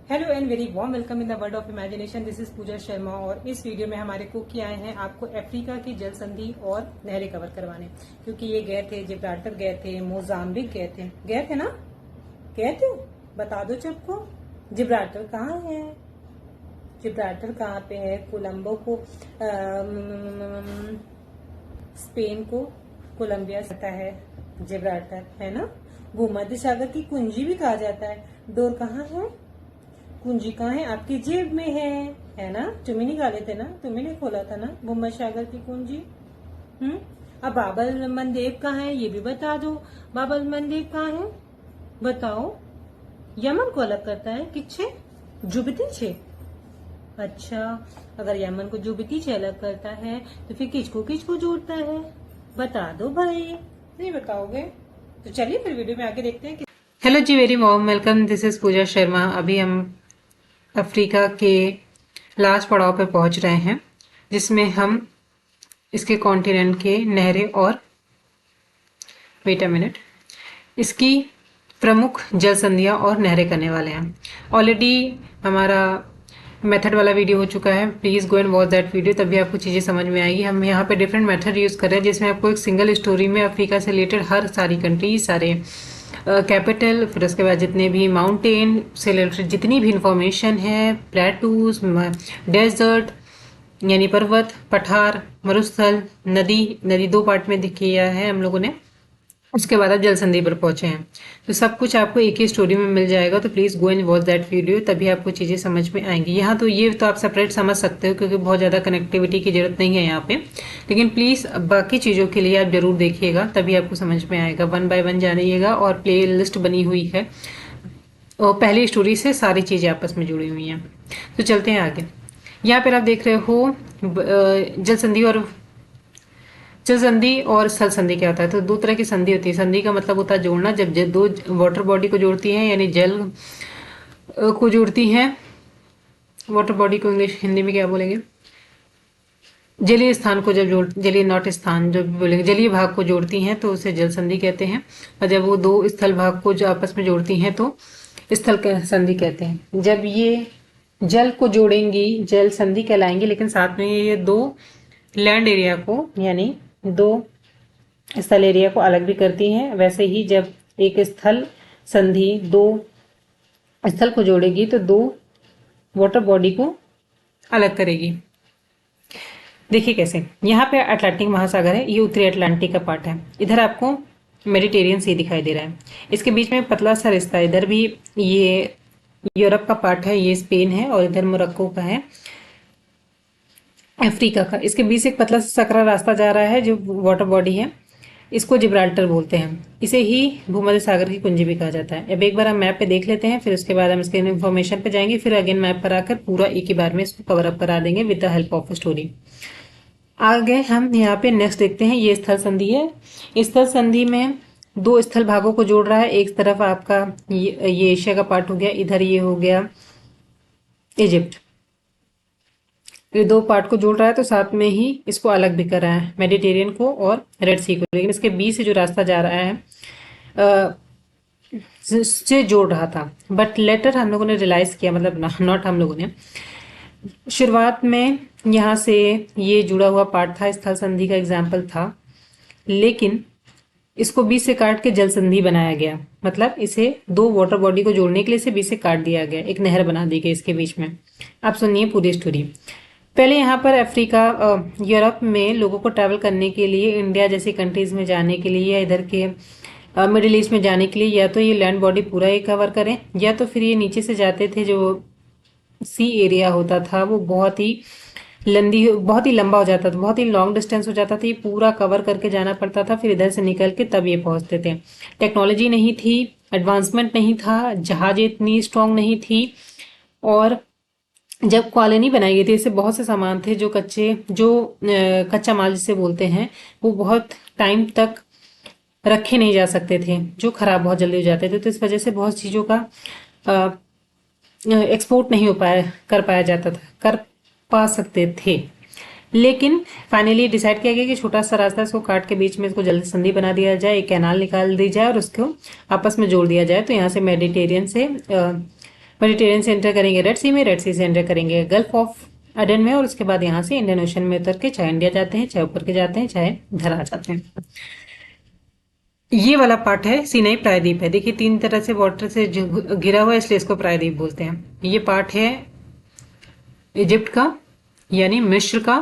Hello and very warm welcome in the world of imagination. This is Pooja Sharma और इस video में हमारे cook की आए हैं आपको अफ्रीका की जल संधि और नहरें कवर करवाने, क्योंकि ये गए थे जिब्राल्टर, गए थे मोजाम्बिक, गए थे ना, गए थे। बता दो सबको जिब्राल्टर कहाँ है, जिब्राल्टर कहाँ पे है। कोलंबो को स्पेन को कोलंबिया कहता है, जिब्राल्टर है ना। भूमध्य सागर की कुंजी भी कहा जाता है। डोर कहाँ है, कुंजी कहाँ है, आपकी जेब में है ना। तुम्हें निकाले थे ना, तुम्हें नहीं खोला था ना भूमध्य सागर की कुंजी। अब बाबल मंदेब कहाँ है ये भी बता दो। बाबल मंदेब कहाँ है बताओ। यमन को अलग करता है किससे, जुबिती से। अच्छा, अगर यमन को जुबिती से अलग करता है तो फिर किसको जोड़ता है, बता दो भाई। नहीं बताओगे तो चलिए फिर वीडियो में आगे देखते हैं। Hello ji, very warm welcome, this is Pooja Sharma. अभी हम अफ्रीका के लास्ट पड़ाव पर पहुंच रहे हैं, जिसमें हम इसके कॉन्टिनेंट के नहरें और वेट अ मिनट इसकी प्रमुख जल संधियां और नहरें करने वाले हैं। ऑलरेडी हमारा मेथड वाला वीडियो हो चुका है, please go and watch that video, तभी आपको चीज़ें समझ में आएगी। हम यहाँ पे डिफरेंट मेथड यूज़ कर रहे हैं, जिसमें आपको एक सिंगल स्टोरी में अफ्रीका से रिलेटेड हर सारी कंट्री, सारे कैपिटल, फिर उसके बाद जितने भी माउंटेन से रिलेटेड जितनी भी इंफॉर्मेशन है, प्लेटूज, डेजर्ट यानी पर्वत, पठार, मरुस्थल, नदी दो पार्ट में किया है हम लोगों ने। उसके बाद आप जल संधि पर पहुंचे हैं, तो सब कुछ आपको एक ही स्टोरी में मिल जाएगा। तो please go and watch that video, तभी आपको चीज़ें समझ में आएंगी। यहाँ तो ये तो आप सेपरेट समझ सकते हो, क्योंकि बहुत ज़्यादा कनेक्टिविटी की जरूरत नहीं है यहाँ पे, लेकिन प्लीज़ बाकी चीज़ों के लिए आप जरूर देखिएगा, तभी आपको समझ में आएगा। 1 बाय 1 जानिएगा, और प्ले लिस्ट बनी हुई है और पहली स्टोरी से सारी चीज़ें आपस में जुड़ी हुई हैं। तो चलते हैं आगे। यहाँ पर आप देख रहे हो जल संधि और स्थल संधि क्या होता है। तो दो तरह की संधि होती है। संधि का मतलब होता है जोड़ना, जब दो वाटर बॉडी को जोड़ती हैं, यानी जल को जोड़ती हैं। वाटर बॉडी को इंग्लिश हिंदी में क्या बोलेंगे, जलीय स्थान को जब जोड़, जलीय नॉट स्थान जो बोलेंगे, जलीय भाग को जोड़ती हैं तो उसे जल संधि कहते हैं। और जब वो दो स्थल भाग को जो आपस में जोड़ती हैं तो स्थल संधि कहते हैं। जब ये जल को जोड़ेंगी जल संधि कहलाएंगी, लेकिन साथ में ये दो लैंड एरिया को यानी दो स्थल एरिया को अलग भी करती हैं। वैसे ही जब एक स्थल संधि दो स्थल को जोड़ेगी तो दो वाटर बॉडी को अलग करेगी। देखिए कैसे, यहाँ पे अटलांटिक महासागर है, ये उत्तरी अटलांटिक का पार्ट है। इधर आपको मेडिटेरियन सी दिखाई दे रहा है, इसके बीच में पतला सा रिश्ता। इधर भी ये यूरोप का पार्ट है, ये स्पेन है, और इधर मोरक्को का है, अफ्रीका का। इसके बीच से एक पतला सा सकरा रास्ता जा रहा है जो वाटर बॉडी है, इसको जिब्राल्टर बोलते हैं। इसे ही भूमध्य सागर की कुंजी भी कहा जाता है। अब एक बार हम मैप पे देख लेते हैं, फिर उसके बाद हम इसके इन्फॉर्मेशन पे जाएंगे, फिर अगेन मैप पर आकर पूरा एक ही बार में इसको कवर अप करा देंगे with the help of story. आगे हम यहाँ पे नेक्स्ट देखते हैं, ये स्थल संधि है। इस स्थल संधि में दो स्थल भागों को जोड़ रहा है। एक तरफ आपका ये एशिया का पार्ट हो गया, इधर ये हो गया इजिप्ट। ये दो पार्ट को जोड़ रहा है, तो साथ में ही इसको अलग भी कर रहा है, मेडिटेरियन को और रेड सी को। लेकिन इसके बीच से जो रास्ता जा रहा है से जोड़ रहा था, बट लेटर हम लोगों ने रियलाइज किया, मतलब नॉट हम लोगों ने, शुरुआत में यहाँ से ये जुड़ा हुआ पार्ट था, स्थल संधि का एग्जाम्पल था, लेकिन इसको बीच से काट के जल संधि बनाया गया। मतलब इसे दो वाटर बॉडी को जोड़ने के लिए इसे बीच से काट दिया गया, एक नहर बना दी गई इसके बीच में। आप सुनिए पूरी स्टोरी। पहले यहाँ पर अफ्रीका यूरोप में लोगों को ट्रैवल करने के लिए, इंडिया जैसी कंट्रीज में जाने के लिए, या इधर के मिडिल ईस्ट में जाने के लिए, या तो ये लैंड बॉडी पूरा ही कवर करें, या तो फिर ये नीचे से जाते थे। जो सी एरिया होता था वो बहुत ही लंबा हो जाता था, बहुत ही लॉन्ग डिस्टेंस हो जाता था, ये पूरा कवर करके जाना पड़ता था, फिर इधर से निकल के तब ये पहुंचते थे। टेक्नोलॉजी नहीं थी, एडवांसमेंट नहीं था, जहाज इतनी स्ट्रांग नहीं थी, और जब कॉलोनी बनाई गई थी इससे बहुत से सामान थे जो कच्चा माल जिसे बोलते हैं, वो बहुत टाइम तक रखे नहीं जा सकते थे, जो खराब बहुत जल्दी हो जाते थे। तो इस वजह से बहुत चीज़ों का एक्सपोर्ट नहीं कर पा सकते थे। लेकिन फाइनली डिसाइड किया गया कि छोटा सा रास्ता इसको काट के बीच में इसको जल्दी संधि बना दिया जाए, एक कैनाल निकाल दी जाए और उसको आपस में जोड़ दिया जाए। तो यहाँ से मेडिटेरियन से मेडिटेरियन से एंटर करेंगे रेड सी में, रेड सी से एंटर करेंगे गल्फ ऑफ अडेन में, और उसके बाद यहाँ से इंडियन ओशन में उतर के चाहे इंडिया जाते हैं, चाहे ऊपर के जाते हैं, चाहे इधर आ जाते हैं। ये वाला पार्ट है सीनाई प्रायद्वीप है। देखिए 3 तरह से वाटर से घिरा हुआ है, इसलिए इसको प्रायद्वीप बोलते हैं। ये पार्ट है इजिप्ट का यानी मिस्र का।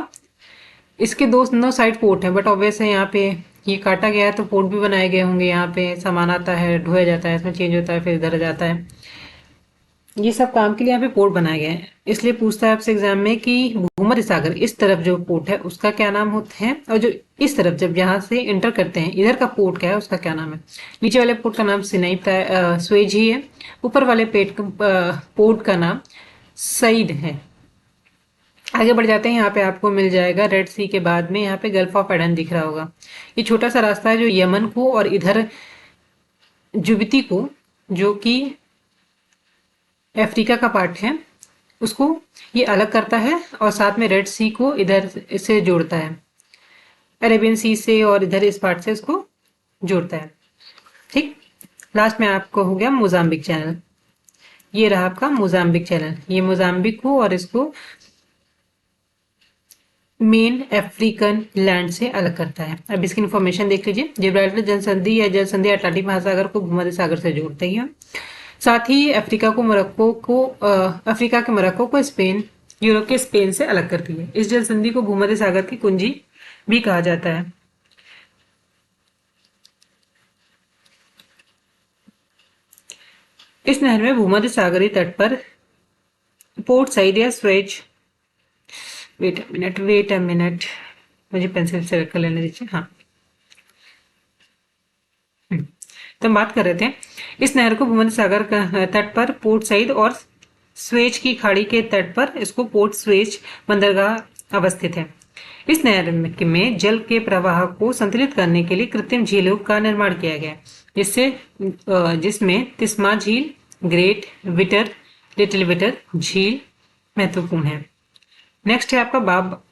इसके दोनों साइड पोर्ट है, बट ऑब्वियस है यहाँ पे ये काटा गया है तो पोर्ट भी बनाए गए होंगे। यहाँ पे सामान आता है, ढोया जाता है, इसमें चेंज होता है, फिर इधर जाता है। ये सब काम के लिए यहाँ पे पोर्ट बनाए गए हैं। इसलिए पूछता है आपसे एग्जाम में कि भूमध्य सागर इस तरफ जो पोर्ट है उसका क्या नाम होता है, और जो इस तरफ जब यहाँ से एंटर करते हैं इधर का पोर्ट क्या है उसका क्या नाम है। नीचे वाले पोर्ट का नाम सिनाई स्वेज ही है, ऊपर वाले पोर्ट का नाम सईद है। आगे बढ़ जाते हैं। यहाँ पे आपको मिल जाएगा रेड सी के बाद में यहाँ पे गल्फ ऑफ एडन दिख रहा होगा। ये छोटा सा रास्ता है जो यमन को और इधर जुबती को, जो कि अफ्रीका का पार्ट है, उसको ये अलग करता है, और साथ में रेड सी को इधर से जोड़ता है, अरेबियन सी से, और इधर इस पार्ट से इसको जोड़ता है। ठीक, लास्ट में आपको हो गया मोजाम्बिक चैनल। ये रहा आपका मोजाम्बिक चैनल। ये मोजाम्बिक को और इसको मेन अफ्रीकन लैंड से अलग करता है। अब इसकी इन्फॉर्मेशन देख लीजिए। जिब्राल्टर जलसंधि या जलसंधि अटलांटिक महासागर को भूमध्य सागर से जोड़ते ही है। साथ ही अफ्रीका के मोरक्को को स्पेन, यूरोप के स्पेन से अलग करती है। इस जलसंधि को भूमध्य सागर की कुंजी भी कहा जाता है। इस नहर में भूमध्य सागरीय तट पर पोर्ट सईद या स्वेज, वेट अ मिनट, मुझे पेंसिल से कर लेने दीजिए। हाँ, तो हम बात कर रहे थे इस नहर को भूमध्य सागर का तट पर पोर्ट सईद और स्वेज की खाड़ी के तट पर इसको पोर्ट स्वेज बंदरगाह अवस्थित है। इस नहर में जल के प्रवाह को संतुलित करने के लिए कृत्रिम झीलों का निर्माण किया गया, जिसमें तिस्मा झील, ग्रेट विटर, लिटिल विटर झील महत्वपूर्ण है। नेक्स्ट है आपका बाब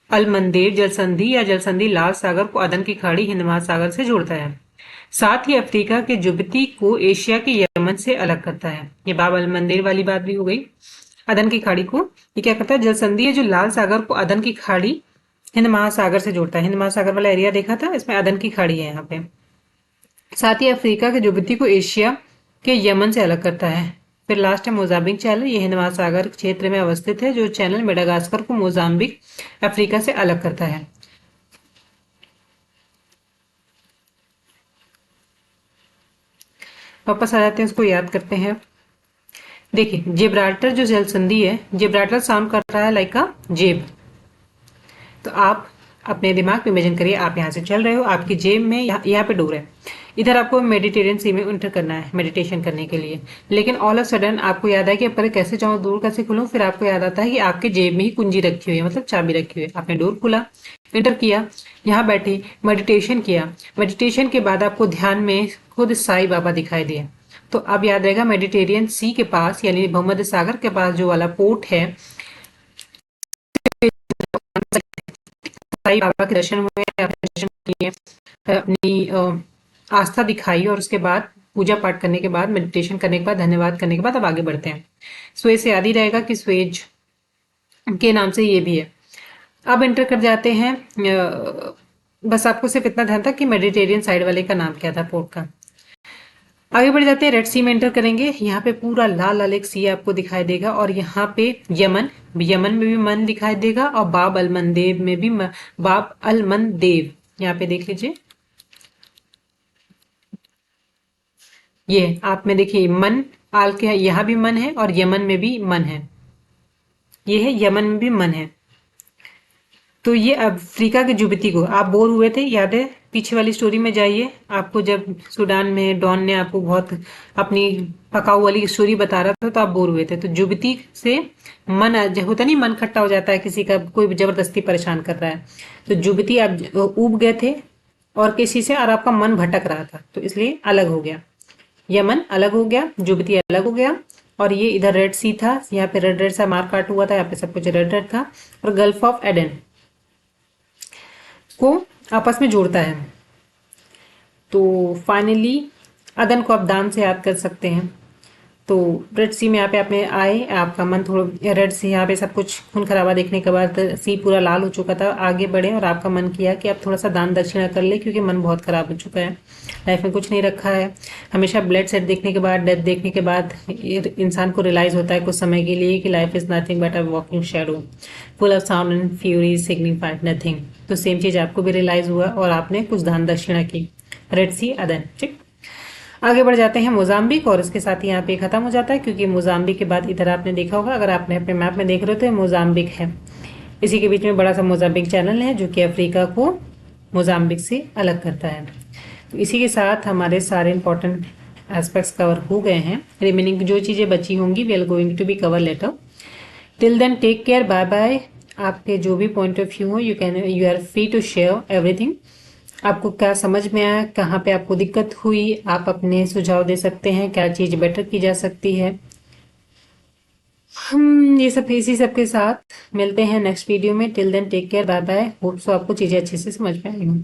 अल मंदेब जलसंधि या जलसंधि लाल सागर को अदन की खाड़ी हिंद महासागर से जोड़ता है। साथ ही अफ्रीका के जुबती को एशिया के यमन से अलग करता है। ये बाब अल मंदेब वाली बात भी हो गई। अदन की खाड़ी को ये क्या करता है, जलसंधि है जो लाल सागर को अदन की खाड़ी हिंद महासागर से जोड़ता है। हिंद महासागर वाला एरिया देखा था, इसमें अदन की खाड़ी है यहाँ पे। साथ ही अफ्रीका के जुबती को एशिया के यमन से अलग करता है। फिर लास्ट है मोजाम्बिक चैनल। ये हिंद महासागर क्षेत्र में अवस्थित है, जो चैनल मेडागास्कर को मोजाम्बिक अफ्रीका से अलग करता है। वापस आ जाते हैं, उसको याद करते हैं। देखिए जिब्राल्टर जो जलसंधि है, जिब्राल्टर साउंड कर रहा है लाइक अ जेब। तो आप अपने दिमाग में इमेजिन करिए, आप यहाँ से चल रहे हो, आपकी जेब में यहाँ पे डोर है, इधर आपको मेडिटेरियन सी में एंटर करना है मेडिटेशन करने के लिए। लेकिन ऑल ऑफ सडन आपको याद है कि पहले कैसे जाऊँ, डोर कैसे खोलूं। फिर आपको याद आता है कि आपके जेब में ही कुंजी रखी हुई है, मतलब चाबी रखी हुई है। आपने डोर खोला, एंटर किया, यहाँ बैठे मेडिटेशन किया। मेडिटेशन के बाद आपको ध्यान में खुद साईं बाबा दिखाई दिए। तो अब याद रहेगा मेडिटेरियन सी के पास यानी भूमध्य सागर के पास जो वाला पोर्ट है, साईं बाबा के दर्शन हुए, दर्शन किए, अपनी आस्था दिखाई, और उसके बाद पूजा पाठ करने के बाद, मेडिटेशन करने के बाद, धन्यवाद करने के बाद अब आगे बढ़ते हैं। स्वेज से याद ही रहेगा कि स्वेज के नाम से ये भी है। अब एंटर कर जाते हैं। बस आपको सिर्फ इतना ध्यान था कि मेडिटेरियन साइड वाले का नाम क्या था पोर्ट का। आगे बढ़ जाते हैं, रेड सी में एंटर करेंगे। यहाँ पे पूरा लाल लाल एक सी आपको दिखाई देगा, और यहाँ पे यमन में भी मन दिखाई देगा, और बाब अल मंदेब में भी बाब अल मंदेब यहाँ पे देख लीजिए। ये आप में देखिए मन आल के यहाँ भी मन है, और यमन में भी मन है। ये है यमन में भी मन है। तो ये अफ्रीका के जुबती को, आप बोर हुए थे, याद है पीछे वाली स्टोरी में जाइए, आपको जब सूडान में डॉन ने आपको बहुत अपनी पकाऊ वाली स्टोरी बता रहा था तो आप बोर हुए थे। तो जुबती से मन होता नहीं, मन खट्टा हो जाता है किसी का, कोई जबरदस्ती परेशान कर रहा है, तो जुबती आप ऊब गए थे और किसी से, और आपका मन भटक रहा था, तो इसलिए अलग हो गया। यमन अलग हो गया, जुबती अलग हो गया, और ये इधर रेड सी था, यहाँ पे रेड रेड सा मार्क काट हुआ था, यहाँ पे सब कुछ रेड रेड था, और गल्फ ऑफ एडन को आपस में जोड़ता है। तो फाइनली अदन को आप दान से याद कर सकते हैं। तो रेड सी में यहाँ पे आपने आए, आपका मन थोड़ा रेड सी, यहाँ पे सब कुछ खून खराबा देखने के बाद सी पूरा लाल हो चुका था, आगे बढ़े और आपका मन किया कि आप थोड़ा सा दान दक्षिणा कर ले, क्योंकि मन बहुत खराब हो चुका है, लाइफ में कुछ नहीं रखा है। हमेशा ब्लड सेट देखने के बाद, डेथ देखने के बाद इंसान को रियलाइज होता है कुछ समय के लिए कि life is nothing but a walking shadow full of sound and fury signified nothing. तो सेम चीज आपको भी रियलाइज हुआ और आपने कुछ दान दक्षिणा की, रेड सी अदन। ठीक, आगे बढ़ जाते हैं मोजाम्बिक, और इसके साथ ही यहाँ पे खत्म हो जाता है, क्योंकि मोजाम्बिक के बाद इधर आपने देखा होगा, अगर आपने अपने मैप में देख रहे हो तो मोजाम्बिक है, इसी के बीच में बड़ा सा मोजाम्बिक चैनल है जो कि अफ्रीका को मोजाम्बिक से अलग करता है। तो इसी के साथ हमारे सारे इंपॉर्टेंट एस्पेक्ट्स कवर हो गए हैं। रिमेनिंग जो चीज़ें बची होंगी we are going to be cover letter. Till then take care, bye bye. आपके जो भी पॉइंट ऑफ व्यू हो you are free to share everything. आपको क्या समझ में आया, कहाँ पे आपको दिक्कत हुई, आप अपने सुझाव दे सकते हैं, क्या चीज़ बेटर की जा सकती है। हम ये सब इसी सब के साथ मिलते हैं नेक्स्ट वीडियो में। Till then take care, bye bye. Hope so आपको चीज़ें अच्छे से समझ में आई हों।